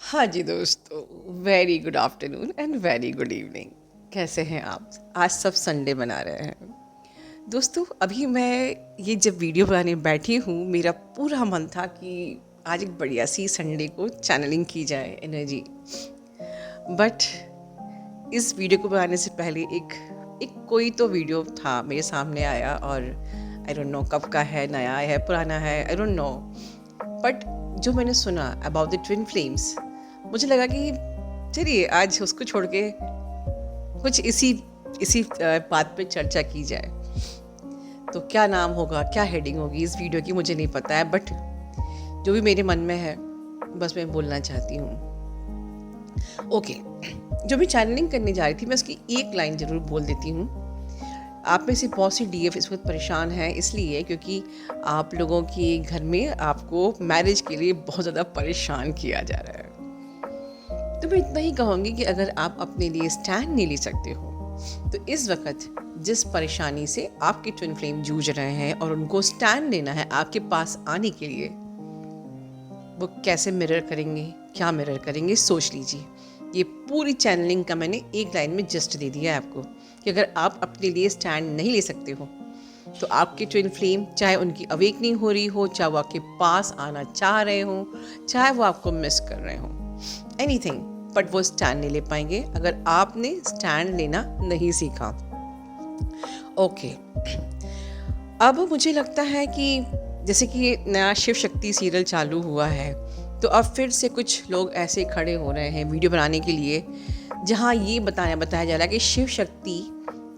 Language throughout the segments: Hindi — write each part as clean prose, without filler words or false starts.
हाँ जी दोस्तों, very good afternoon and very good evening. कैसे हैं आप? आज सब संडे मना रहे हैं। दोस्तों, अभी मैं ये जब वीडियो बनाने बैठी हूँ, मेरा पूरा मन था कि आज एक बढ़िया सी संडे को चैनलिंग की जाए एनर्जी। बट इस वीडियो को बनाने से पहले एक एक कोई तो वीडियो था मेरे सामने आया, और आई डोंट नो कब का है, नया है पुराना है, आई डोंट नो। बट जो मैंने सुना अबाउट द ट्विन फ्लेम्स, मुझे लगा कि चलिए आज उसको छोड़ के कुछ इसी इसी बात पे चर्चा की जाए। तो क्या नाम होगा, क्या हेडिंग होगी इस वीडियो की, मुझे नहीं पता है, बट जो भी मेरे मन में है बस मैं बोलना चाहती हूँ। ओके, जो मैं चैनलिंग करने जा रही थी, मैं उसकी एक लाइन ज़रूर बोल देती हूँ। आप में से बहुत सी डीएफ इस वक्त परेशान हैं, इसलिए क्योंकि आप लोगों के घर में आपको मैरिज के लिए बहुत ज़्यादा परेशान किया जा रहा है। तो मैं इतना ही कहूँगी कि अगर आप अपने लिए स्टैंड नहीं ले सकते हो, तो इस वक्त जिस परेशानी से आपके ट्विन फ्लेम जूझ रहे हैं और उनको स्टैंड लेना है आपके पास आने के लिए, वो कैसे मिरर करेंगे, क्या मिरर करेंगे, सोच लीजिए। ये पूरी चैनलिंग का मैंने एक लाइन में जस्ट दे दिया है आपको कि अगर आप अपने लिए स्टैंड नहीं ले सकते हो, तो आपके ट्विन फ्लेम, चाहे उनकी अवेकनिंग हो रही हो, चाहे वो आपके पास आना चाह रहे हो, चाहे वो आपको मिस कर रहे हो, एनीथिंग, बट वो स्टैंड नहीं ले पाएंगे अगर आपने स्टैंड लेना नहीं सीखा। ओके, अब मुझे लगता है कि जैसे कि नया शिव शक्ति सीरियल चालू हुआ है, तो अब फिर से कुछ लोग ऐसे खड़े हो रहे हैं वीडियो बनाने के लिए, जहाँ ये बताया जा रहा है कि शिव शक्ति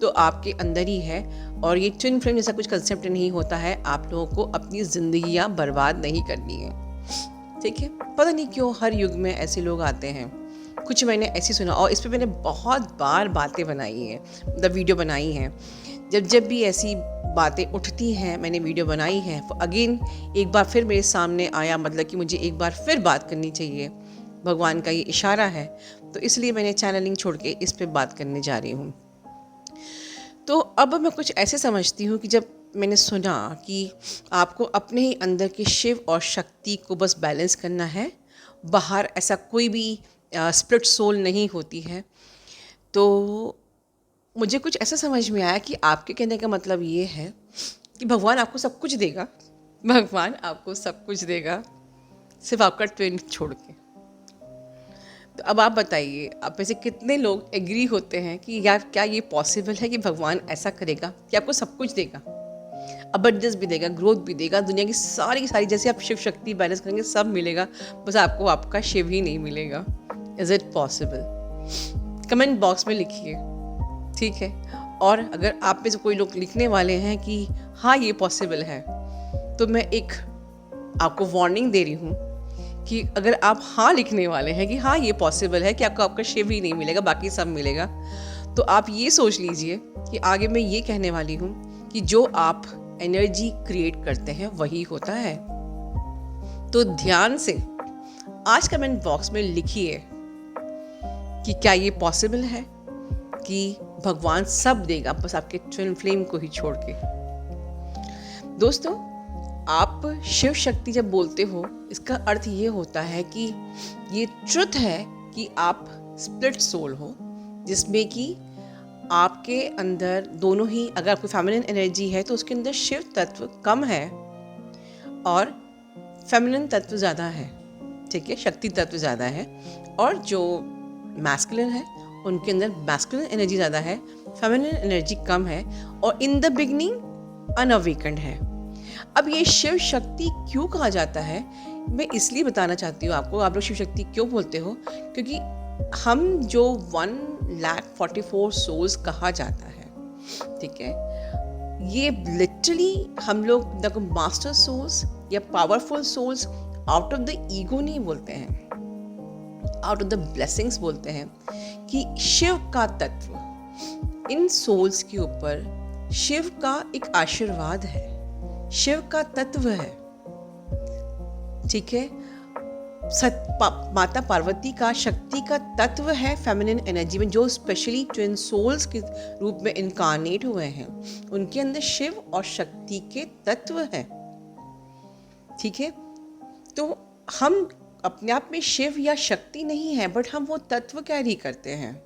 तो आपके अंदर ही है, और ये ट्विन फ्लेम जैसा कुछ कंसेप्ट नहीं होता है। आप लोगों को अपनी ज़िंदगियाँ बर्बाद नहीं करनी है, ठीक है? पता नहीं क्यों हर युग में ऐसे लोग आते हैं। कुछ मैंने ऐसी सुना, और इस पे मैंने बहुत बार बातें बनाई हैं, मतलब वीडियो बनाई हैं। जब भी ऐसी बातें उठती हैं, मैंने वीडियो बनाई है, तो अगेन एक बार फिर मेरे सामने आया, मतलब कि मुझे एक बार फिर बात करनी चाहिए। भगवान का ये इशारा है, तो इसलिए मैंने चैनलिंग छोड़ के इस पे बात करने जा रही हूँ। तो अब मैं कुछ ऐसे समझती हूँ कि जब मैंने सुना कि आपको अपने ही अंदर के शिव और शक्ति को बस बैलेंस करना है, बाहर ऐसा कोई भी स्प्लिट सोल नहीं होती है, तो मुझे कुछ ऐसा समझ में आया कि आपके कहने का मतलब ये है कि भगवान आपको सब कुछ देगा, भगवान आपको सब कुछ देगा, सिर्फ आपका ट्विन छोड़ के। तो अब आप बताइए, आप में से कितने लोग एग्री होते हैं कि यार क्या ये पॉसिबल है कि भगवान ऐसा करेगा कि आपको सब कुछ देगा, अबंडेंस भी देगा, ग्रोथ भी देगा, दुनिया की सारी जैसे आप शिव शक्ति बैलेंस करेंगे सब मिलेगा, बस आपको आपका शिव ही नहीं मिलेगा। Is it possible? Comment box में लिखिए, ठीक है? और अगर आप में से कोई लोग लिखने वाले हैं कि हाँ ये पॉसिबल है, तो मैं एक आपको वार्निंग दे रही हूँ कि अगर आप हाँ लिखने वाले हैं कि हाँ ये पॉसिबल है कि आपको आपका शिव ही नहीं मिलेगा, बाकी सब मिलेगा, तो आप ये सोच लीजिए कि आगे मैं ये कहने वाली हूँ कि जो आप एनर्जी क्रिएट करते हैं वही होता है। तो ध्यान से आज कमेंट बॉक्स में लिखिए कि क्या ये पॉसिबल है कि भगवान सब देगा, बस आपके ट्विन फ्लेम को ही छोड़ के। दोस्तों, आप शिव शक्ति जब बोलते हो, इसका अर्थ ये होता है कि ये ट्रुथ है कि आप स्प्लिट सोल हो, जिसमें कि आपके अंदर दोनों ही, अगर आपको फेमिनिन एनर्जी है तो उसके अंदर शिव तत्व कम है और फेमिनिन तत्व ज़्यादा है, ठीक है? शक्ति तत्व ज़्यादा है। और जो मैस्कुलिन है उनके अंदर मैस्कुलिन एनर्जी ज़्यादा है, फेमिनिन एनर्जी कम है, और इन द बिगनिंग अनअवेकन्ड है। अब ये शिव शक्ति क्यों कहा जाता है, मैं इसलिए बताना चाहती हूँ आपको। आप लोग शिव शक्ति क्यों बोलते हो? क्योंकि हम जो 1,44,000 सोल्स कहा जाता है, ठीक है, ये लिटरली हम लोग द मास्टर सोल्स या powerful souls out of the ego नहीं बोलते हैं, आउट ऑफ द ब्लेसिंग्स बोलते हैं कि शिव का तत्व इन सोल्स के ऊपर, शिव का एक आशीर्वाद है, शिव का तत्व है, ठीक है? माता पार्वती का शक्ति का तत्व है फेमिनिन एनर्जी में, जो स्पेशली ट्विन सोल्स के रूप में इनकारनेट हुए हैं, उनके अंदर शिव और शक्ति के तत्व हैं, ठीक है? तो हम अपने आप में शिव या शक्ति नहीं है, बट हम वो तत्व कैरी करते हैं,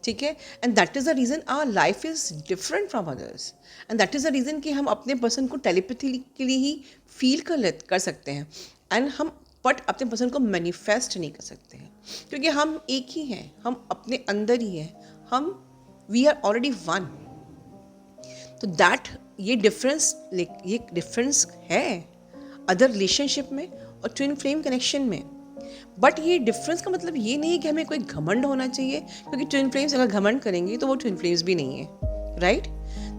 ठीक है। And that is the reason our life is different from others, and that is the reason कि हम अपने पर्सन को टेलीपैथिकली ही फील कर सकते हैं, एंड हम बट अपने पर्सन को मैनिफेस्ट नहीं कर सकते हैं, क्योंकि हम एक ही हैं, हम अपने अंदर ही हैं, हम वी आर ऑलरेडी वन। तो दैट ये डिफरेंस है अदर रिलेशनशिप में और ट्विन फ्लेम कनेक्शन में। बट ये डिफरेंस का मतलब ये नहीं है कि हमें कोई घमंड होना चाहिए, क्योंकि ट्विन फ्लेम्स अगर घमंड करेंगे तो वो ट्विन फ्लेम्स भी नहीं है, राइट।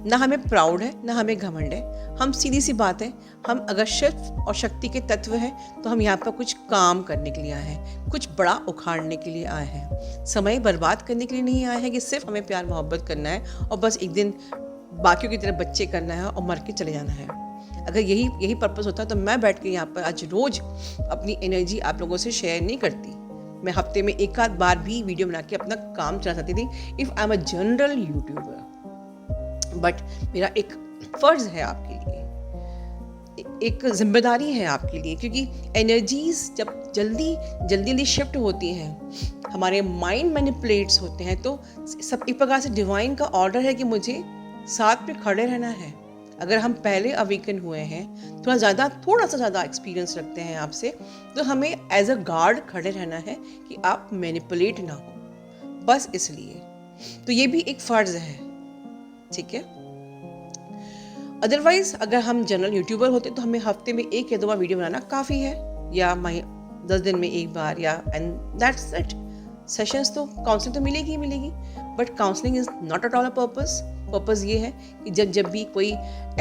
ना हमें प्राउड है, ना हमें घमंड है। हम सीधी सी बात है, हम अगर शिव और शक्ति के तत्व हैं तो हम यहाँ पर कुछ काम करने के लिए आए हैं, कुछ बड़ा उखाड़ने के लिए आए हैं, समय बर्बाद करने के लिए नहीं आए हैं कि सिर्फ हमें प्यार मोहब्बत करना है और बस एक दिन बाकियों की तरह बच्चे करना है और मर के चले जाना है। अगर यही पर्पस होता तो मैं बैठ के यहाँ पर आज रोज़ अपनी एनर्जी आप लोगों से शेयर नहीं करती। मैं हफ्ते में एक आध बार भी वीडियो बना के अपना काम चला सकती थी if I am a general YouTuber. But मेरा एक फ़र्ज़ है आपके लिए, एक जिम्मेदारी है आपके लिए, क्योंकि एनर्जीज जब जल्दी शिफ्ट होती हैं, हमारे माइंड मैनिपुलेट्स होते हैं, तो सब एक प्रकार से डिवाइन का ऑर्डर है कि मुझे साथ में खड़े रहना है। अगर हम पहले अवेकन हुए हैं, थोड़ा सा ज़्यादा एक्सपीरियंस रखते हैं आपसे, तो हमें एज अ गार्ड खड़े रहना है कि आप मैनिपुलेट ना हो, बस इसलिए। तो ये भी एक फ़र्ज़ है, ठीक है। अदरवाइज अगर हम जनरल यूट्यूबर होते तो हमें हफ्ते में एक या दो बार वीडियो बनाना काफ़ी है, या 10 दिन में एक बार, या एंड दैट्स इट। सेशंस तो काउंसलिंग तो मिलेगी ही मिलेगी, but counselling is not at all a purpose ये है कि जब भी कोई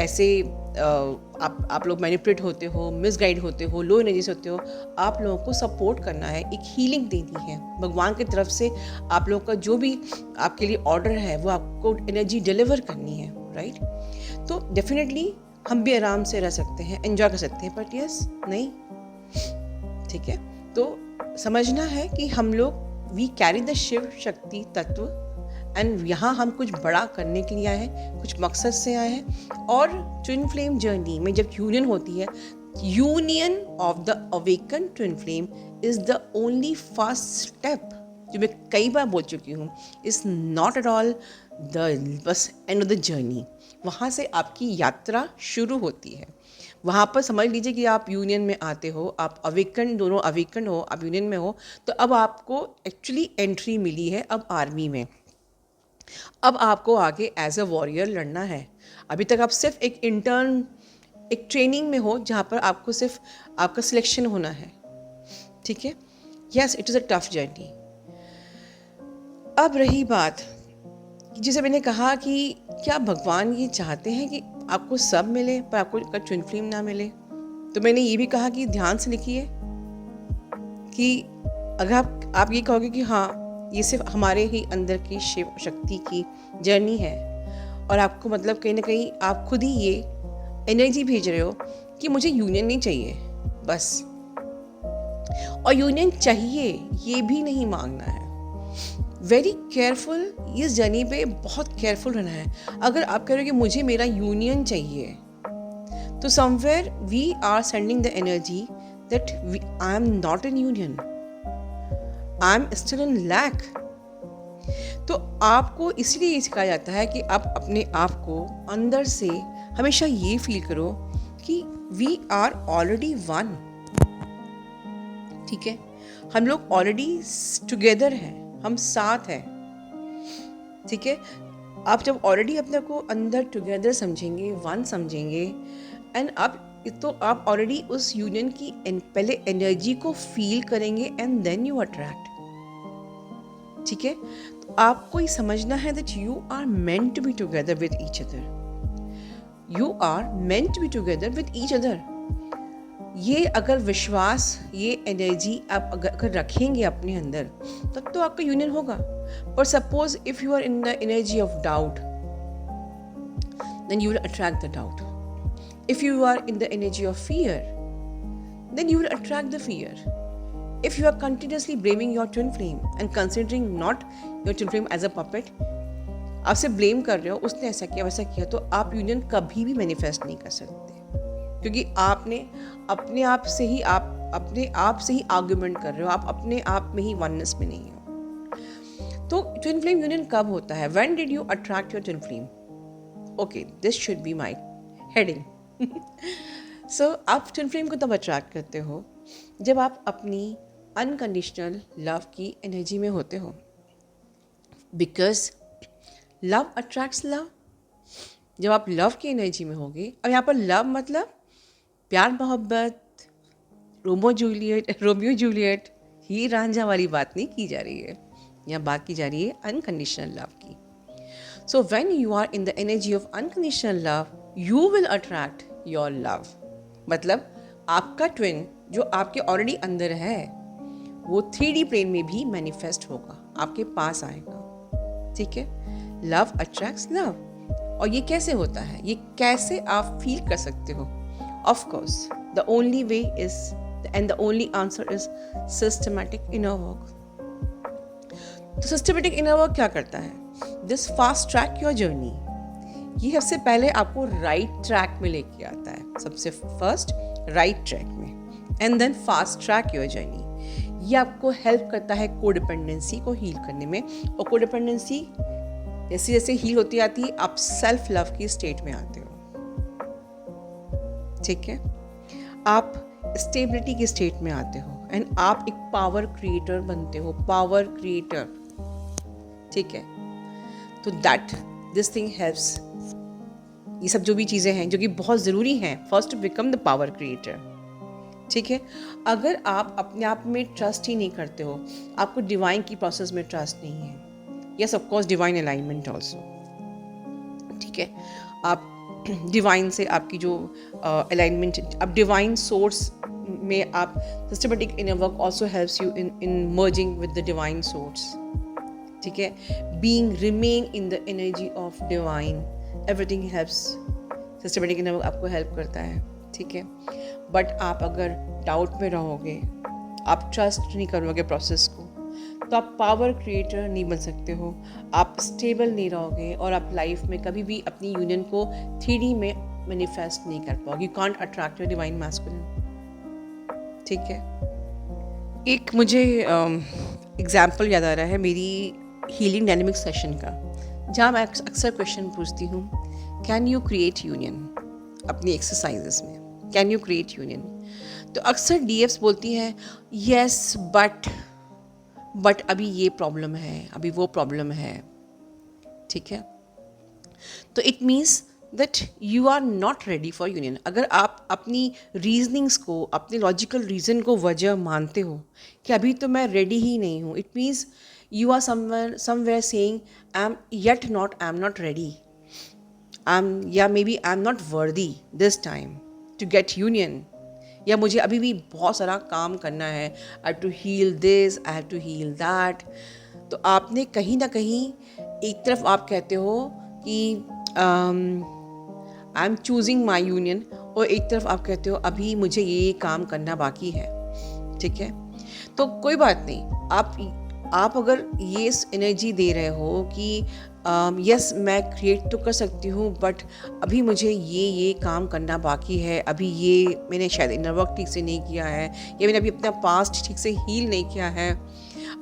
ऐसे आप लोग मैनिपुलेट होते हो, मिसगाइड होते हो, लो एनर्जी से होते हो, आप लोगों को सपोर्ट करना है, एक हीलिंग देनी है भगवान की तरफ से। आप लोगों का जो भी आपके लिए ऑर्डर है वो आपको एनर्जी डिलीवर करनी है, राइट। तो डेफिनेटली हम भी आराम से रह सकते हैं, एंजॉय कर सकते हैं, बट यस नहीं, ठीक है। तो समझना है कि हम लोग we carry the Shiv Shakti तत्व, एंड यहाँ हम कुछ बड़ा करने के लिए आए हैं, कुछ मकसद से आए हैं। और ट्विन फ्लेम जर्नी में जब यूनियन होती है, union of the awaken twin flame is the only first step, जो मैं कई बार बोल चुकी हूँ, is not at all the bus end of the journey. वहाँ से आपकी यात्रा शुरू होती है। वहाँ पर समझ लीजिए कि आप यूनियन में आते हो, आप अवेकन, दोनों अवेकन हो, आप यूनियन में हो, तो अब आपको एक्चुअली एंट्री मिली है अब आर्मी में। अब आपको आगे एज अ वॉरियर लड़ना है। अभी तक आप सिर्फ एक इंटर्न, एक ट्रेनिंग में हो जहाँ पर आपको सिर्फ आपका सिलेक्शन होना है, ठीक है। Yes, it is a tough journey. अब रही बात, जैसे मैंने कहा कि क्या भगवान ये चाहते हैं कि आपको सब मिले पर आपको ट्विन फ्लेम ना मिले। तो मैंने ये भी कहा कि ध्यान से लिखिए कि अगर आप ये कहोगे कि हाँ ये सिर्फ हमारे ही अंदर की शिव शक्ति की जर्नी है, और आपको मतलब कहीं ना कहीं आप खुद ही ये एनर्जी भेज रहे हो कि मुझे यूनियन नहीं चाहिए बस, और यूनियन चाहिए ये भी नहीं मांगना है। वेरी केयरफुल, इस जर्नी पे बहुत केयरफुल रहना है। अगर आप कह रहे हो कि मुझे मेरा यूनियन चाहिए, तो somewhere we are sending the energy that I am not in union, I am still in lack. तो आपको इसलिए सिखाया जाता है कि आप अपने आप को अंदर से हमेशा ये फील करो कि वी आर ऑलरेडी वन, ठीक है। हम लोग ऑलरेडी टुगेदर हैं, हम साथ हैं, ठीक है। आप जब ऑलरेडी अपने को अंदर टुगेदर समझेंगे, वन समझेंगे, एंड आप ऑलरेडी उस यूनियन की पहले एनर्जी को फील करेंगे एंड देन यू अट्रैक्ट, ठीक है। तो आपको ये समझना है that you are meant to be together with each other, you are meant to be together with each other. ये अगर विश्वास, ये एनर्जी आप अगर रखेंगे अपने अंदर, तब तो आपका यूनियन होगा। पर suppose if you are in the energy of doubt, then you will attract the doubt. If you are in the energy of fear, then you will attract the fear. If you are continuously blaming your twin flame and considering not your twin flame as a puppet, आपसे ब्लेम कर रहे हो, उसने ऐसा किया वैसा किया, तो आप यूनियन कभी भी मैनिफेस्ट नहीं कर सकते, क्योंकि आपने अपने आप से ही आप अपने आप से ही आर्ग्यूमेंट कर रहे हो, आप अपने आप में ही वननेस में नहीं हो। तो ट्विन फ्लेम यूनियन कब होता है? When did you attract your twin flame? Okay, this should be my heading. So आप ट्विन फ्लेम को तब अट्रैक्ट करते हो जब आप अपनी अनकंडीशनल लव की एनर्जी में होते हो, बिकॉज लव अट्रैक्ट्स लव। जब आप लव की एनर्जी में होगे, अब यहाँ पर लव मतलब प्यार मोहब्बत, रोमियो जूलियट, हीर रांझा वाली बात नहीं की जा रही है, यहाँ बात की जा रही है अनकंडीशनल लव की। So when you are in the energy of unconditional love, you will attract your love. मतलब आपका ट्विन जो आपके ऑलरेडी अंदर है, वो 3D प्लेन में भी मैनिफेस्ट होगा, आपके पास आएगा। ठीक है, लव अट्रैक्ट्स लव। और ये कैसे होता है, ये कैसे आप फील कर सकते हो? Of course the only way is and the only answer is systematic inner work. तो सिस्टमैटिक इनर वर्क क्या करता है? This fast track your journey. ये सबसे पहले आपको राइट ट्रैक में लेके आता है, सबसे फर्स्ट राइट ट्रैक में, and then fast track your journey. ये आपको हेल्प करता है कोडिपेंडेंसी को हील करने में, और कोडिपेंडेंसी जैसे जैसे हील होती आती है, आप सेल्फ लव की स्टेट में आते हो। ठीक है, आप स्टेबिलिटी की स्टेट में आते हो, एंड आप एक पावर क्रिएटर बनते हो, पावर क्रिएटर। ठीक है, तो दैट दिस थिंग हेल्प्स। ये सब जो भी चीज़ें हैं जो कि बहुत ज़रूरी हैं, first to become the power creator. ठीक है, अगर आप अपने आप में ट्रस्ट ही नहीं करते हो, आपको डिवाइन की प्रोसेस में ट्रस्ट नहीं है, yes of course divine alignment also. ठीक है, आप डिवाइन से आपकी जो अलाइनमेंट, अब डिवाइन सोर्स में आप systematic inner work also helps you in merging with the divine source. ठीक है, being remain in the energy of divine, everything helps. Systematic inner work आपको हेल्प करता है। ठीक है, बट आप अगर डाउट में रहोगे, आप ट्रस्ट नहीं करोगे प्रोसेस को, तो आप पावर क्रिएटर नहीं बन सकते हो, आप स्टेबल नहीं रहोगे, और आप लाइफ में कभी भी अपनी यूनियन को 3D में मैनिफेस्ट नहीं कर पाओगे। You can't attract your divine masculine. ठीक है, एक मुझे एग्जाम्पल याद आ रहा है मेरी हीलिंग डायनेमिक सेशन का, जहाँ मैं अक्सर क्वेश्चन पूछती हूँ, कैन यू क्रिएट यूनियन? अपनी एक्सरसाइजेस में कैन यू क्रिएट यूनियन? तो अक्सर डीएफ्स बोलती हैं यस बट अभी ये प्रॉब्लम है, अभी वो प्रॉब्लम है। ठीक है, तो it means that you are not ready for union. अगर आप अपनी रीजनिंग्स को, अपने लॉजिकल रीज़न को वजह मानते हो कि अभी तो मैं रेडी ही नहीं हूँ, it means you are somewhere saying I'm not ready, maybe I'm not worthy this time to get union, या मुझे अभी भी बहुत सारा काम करना है, I have to heal this, I have to heal that। तो आपने कहीं ना कहीं एक तरफ आप कहते हो कि I am choosing my union, और एक तरफ आप कहते हो अभी मुझे ये काम करना बाकी है। ठीक है, तो कोई बात नहीं, आप अगर ये एनर्जी दे रहे हो कि यस मैं क्रिएट तो कर सकती हूँ, बट अभी मुझे ये काम करना बाकी है, अभी ये मैंने शायद इनर वर्क ठीक से नहीं किया है, या मैंने अभी अपना पास्ट ठीक से हील नहीं किया है।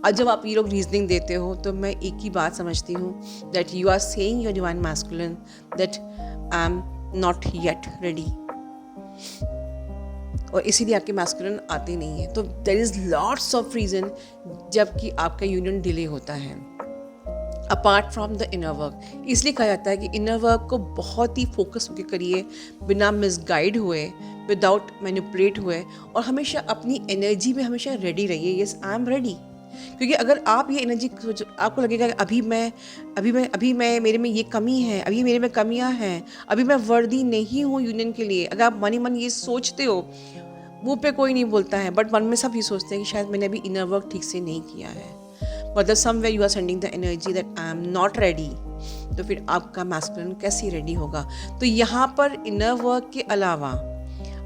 और जब आप ये लोग रीजनिंग देते हो, तो मैं एक ही बात समझती हूँ, that you are saying your divine masculine that I am not yet ready, और इसीलिए आपके मैस्कुलिन आते नहीं है। तो there is lots of reason जबकि आपका यूनियन डिले होता है, apart from the inner work. इसलिए कहा जाता है कि इनर वर्क को बहुत ही फोकस होकर करिए, बिना मिसगाइड हुए, विदाउट मैनिपुलेट हुए, और हमेशा अपनी एनर्जी में हमेशा रेडी रहिए, यस आई एम रेडी। क्योंकि अगर आप ये एनर्जी, आपको लगेगा कि अभी मैं मेरे में ये कमी है, अभी मेरे में कमियां हैं, अभी मैं वर्दी नहीं हूँ यूनियन के लिए, अगर आप मन ये सोचते हो, मुंह पे कोई नहीं बोलता है, बट मन में सब ये सोचते हैं कि शायद मैंने अभी इनर वर्क ठीक से नहीं किया है, मतलब somewhere you are sending the energy that I am not ready, तो फिर आपका मैस्कुलिन कैसे रेडी होगा? तो यहाँ पर इनर वर्क के अलावा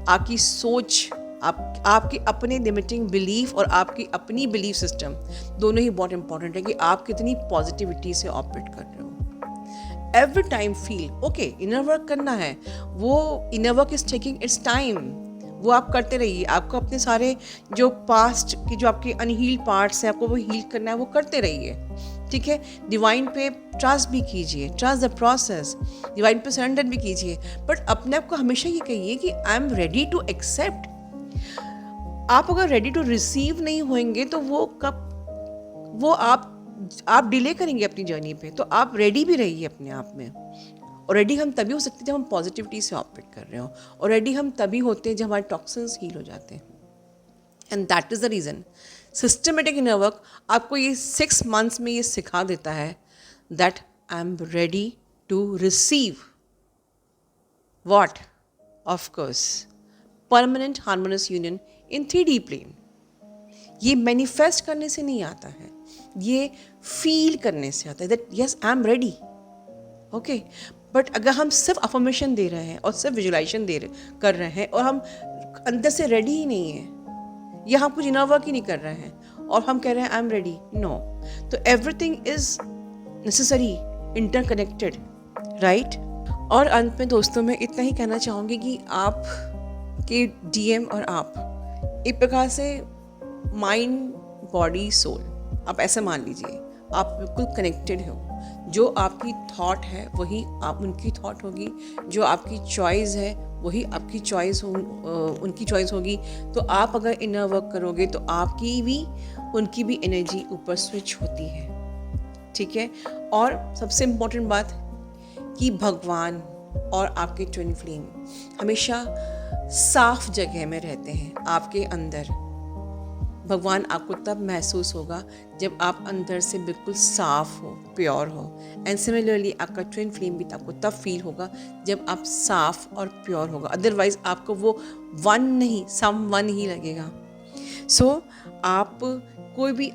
आपकी सोच, आपके अपने लिमिटिंग बिलीफ और आपकी अपनी बिलीफ सिस्टम, दोनों ही बहुत इंपॉर्टेंट है कि आप कितनी पॉजिटिविटी से ऑपरेट कर रहे हो। Every time feel okay, inner work करना है, वो inner work is taking it's time, वो आप करते रहिए। आपको अपने सारे जो पास्ट की जो आपके अनहील्ड पार्ट्स हैं, आपको वो हील करना है, वो करते रहिए, ठीक है। डिवाइन पे ट्रस्ट भी कीजिए, ट्रस्ट द प्रोसेस, डिवाइन पे सरेंडर भी कीजिए, बट अपने आप को हमेशा ये कहिए कि I am ready to accept. आप अगर रेडी टू रिसीव नहीं होंगे तो वो आप डिले करेंगे अपनी जर्नी पे। तो आप रेडी भी रहिए अपने आप में। और रेडी हम तभी हो सकते हैं जब हम पॉजिटिविटी से ऑपरेट कर रहे हो, और रेडी हम तभी होते हैं जब हमारे टॉक्सिन्स हील हो जाते हैं। And that is the reason systematic inner work आपको ये 6 months में ये सिखा देता है that I am ready to receive what, of course permanent harmonious union in 3D plane. ये मैनिफेस्ट करने से नहीं आता है, ये फील करने से आता है that yes I am ready, okay. But अगर हम सिर्फ अफर्मेशन दे रहे हैं और सिर्फ विजुलाइजेशन कर रहे हैं और हम अंदर से रेडी ही नहीं है, या हम कुछ इनर वर्क ही नहीं कर रहे हैं और हम कह रहे हैं आई एम रेडी, नो। तो everything is necessary, interconnected, right. और अंत में दोस्तों मैं इतना ही कहना चाहूँगी कि आप के DM और आप एक प्रकार से माइंड बॉडी सोल, आप ऐसा मान लीजिए आप बिल्कुल कनेक्टेड हो। जो आपकी थॉट है वही आप उनकी थॉट होगी, जो आपकी चॉइस है वही आपकी चॉइस उनकी चॉइस होगी। तो आप अगर इनर वर्क करोगे तो आपकी भी उनकी भी एनर्जी ऊपर स्विच होती है, ठीक है। और सबसे इम्पोर्टेंट बात कि भगवान और आपके ट्विन फ्लेम हमेशा साफ जगह में रहते हैं आपके अंदर। भगवान आपको तब महसूस होगा जब आप अंदर से बिल्कुल साफ हो, प्योर हो। एंड सिमिलरली आपका ट्विन फ्लेम भी आपको तब फील होगा जब आप साफ और प्योर होगा। अदरवाइज आपको वो वन नहीं सम वन ही लगेगा। सो आप कोई भी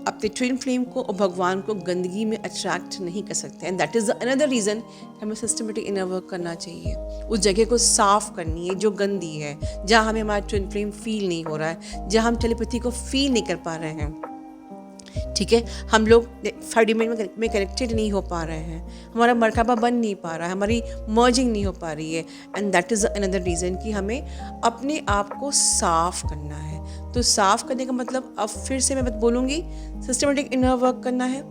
अपने ट्विन फ्लेम को और भगवान को गंदगी में अट्रैक्ट नहीं कर सकते। And that is another reason हमें सिस्टमेटिक इनर वर्क करना चाहिए। उस जगह को साफ करनी है जो गंदी है, जहाँ हमें हमारा ट्विन फ्लेम फील नहीं हो रहा है, जहाँ हम टेलीपैथी को फील नहीं कर पा रहे हैं, ठीक है। हम लोग 5 dimension में कनेक्टेड नहीं हो पा रहे हैं, हमारा मरकबा बन नहीं पा रहा है, हमारी मर्जिंग नहीं हो पा रही है। And that is another reason कि हमें अपने आप को साफ करना है। तो साफ करने का मतलब अब फिर से मैं बोलूँगी सिस्टमेटिक इनर वर्क करना है।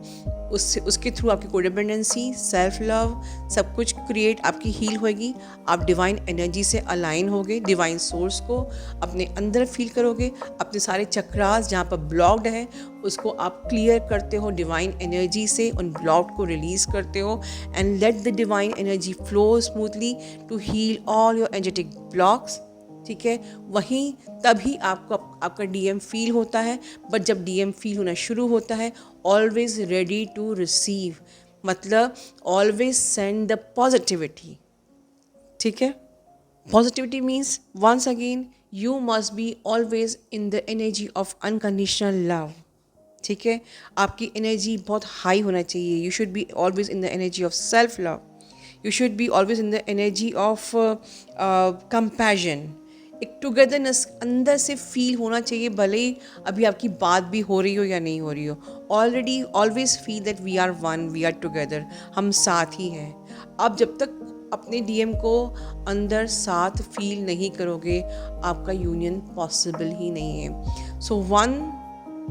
उसके थ्रू आपकी कोडिपेंडेंसी, सेल्फ लव, सब कुछ क्रिएट आपकी हील होगी। आप डिवाइन एनर्जी से अलाइन होगे, डिवाइन सोर्स को अपने अंदर फील करोगे। अपने सारे चक्रास जहाँ पर ब्लॉक्ड है उसको आप क्लियर करते हो डिवाइन एनर्जी से, उन ब्लॉक को रिलीज़ करते हो। And let the divine energy flow smoothly to heal all your energetic blocks, ठीक है। वहीं तभी आपको आपका DM फील होता है। बट जब DM फील होना शुरू होता है, ऑलवेज रेडी टू रिसीव, मतलब ऑलवेज सेंड द पॉजिटिविटी, ठीक है। Positivity means once again you must be always in the energy of unconditional love, ठीक है। आपकी एनर्जी बहुत हाई होना चाहिए। You should be always in the energy of self love, you should be always in the energy of compassion. एक टुगेदरनेस अंदर से फील होना चाहिए, भले ही अभी आपकी बात भी हो रही हो या नहीं हो रही हो। Already always feel that we are one, we are together, हम साथ ही हैं। आप जब तक अपने DM को अंदर साथ फील नहीं करोगे आपका यूनियन पॉसिबल ही नहीं है। So one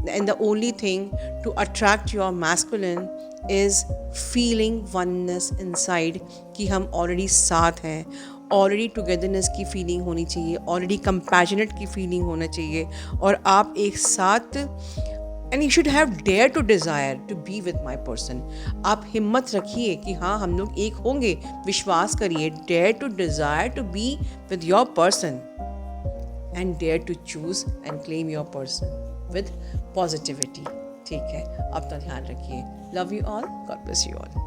and the only thing to attract your masculine is feeling oneness inside कि हम already साथ हैं, ऑलरेडी टुगेदरनेस की फीलिंग होनी चाहिए, ऑलरेडी कंपैशनेट की फीलिंग होना चाहिए, और आप एक साथ and you should have dare to desire to be with my person. आप हिम्मत रखिए कि हाँ हम लोग एक होंगे, विश्वास करिए, dare to desire to be with your person and dare to choose and claim your person with positivity, ठीक है। अपना ध्यान रखिए। Love you all, God bless you all.